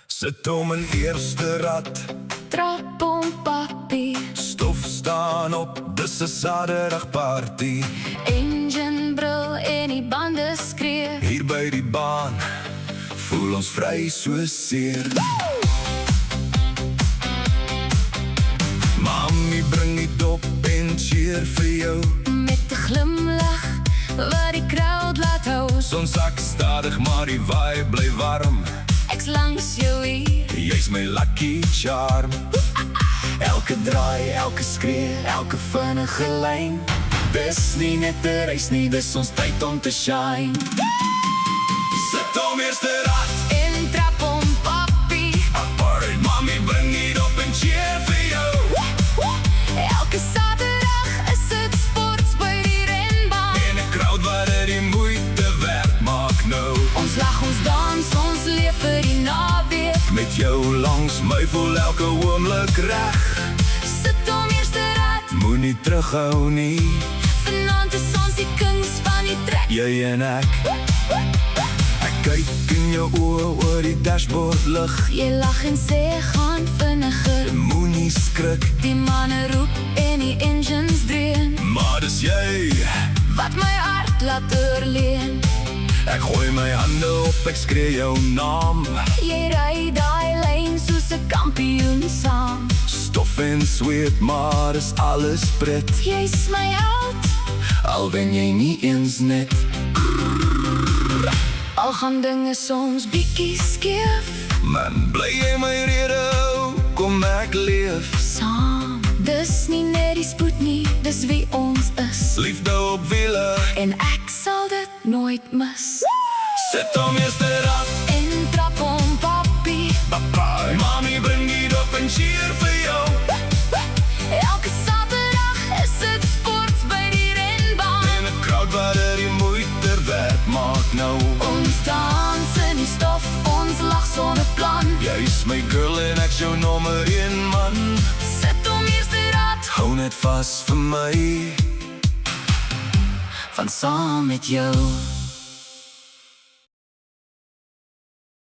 Sit om in eerste rad, Trap om papi, stof staan op, dis 'n Saterdag party. engine brul en die bande skree. Hier by die baan, voel ons vry so seer. Mami bring die dop en cheer vir jou. Met 'n glimlach wat die crowd laat hou. Son sak stadig, maar die vibe bly warm. Ek's langs jou hier, Jy's my lucky charm. Elke draai, elke skree, elke vinnige lyn. Dis nie net 'n reis nie, dis ons tyd om te shine. Sit om eerste rad, en trap om papi. apart. Mami bring dit op en cheer vir jou. Elke Saterdag is dit sports by die renbaan. En 'n crowd wat dit die moeite werd maak nou. Ons lag, ons dans, ons leef vir die naweek. Met jou langs my voel elke oomblik reg. Sit om eerste rad, Moenie terughou nie, vanaand is ons die kings van die trek. jy en ek. Ek kyk in jou oë oor die dashboard lig. Jy lag en sê gaan vinniger. Moenie skrik, Die manne roep en die engines dreun. maar dis jy. Wat my hart laat oorleen. Ek gooi my hande op, ek skree jou naam. Jy ry daai lyn soos 'n kampioen saam. Stof en sweet, maar is alles pret. Jy's my held, Al wen jy nie eens net. al gaan dinge soms bietjie skeef. Man, bly jy my rede, kom ek leef. Saam, dis nie net die spoed nie, dis wie ons is. Liefde op wiele, En ek sal dit nooit mis. sit om eerste rad, En trap om papi, papa. Mami bring dit op en cheer vir jou. elke Saterdag is dit sports by die renbaan. En 'n crowd wat dit die moeite werd maak nou. Ons dans in die stof, ons lag sonder plan. Jy's my girl en ek's jou nommer 1 man. Sit om eerste rad, Hou net vas vir my, van saam met jou.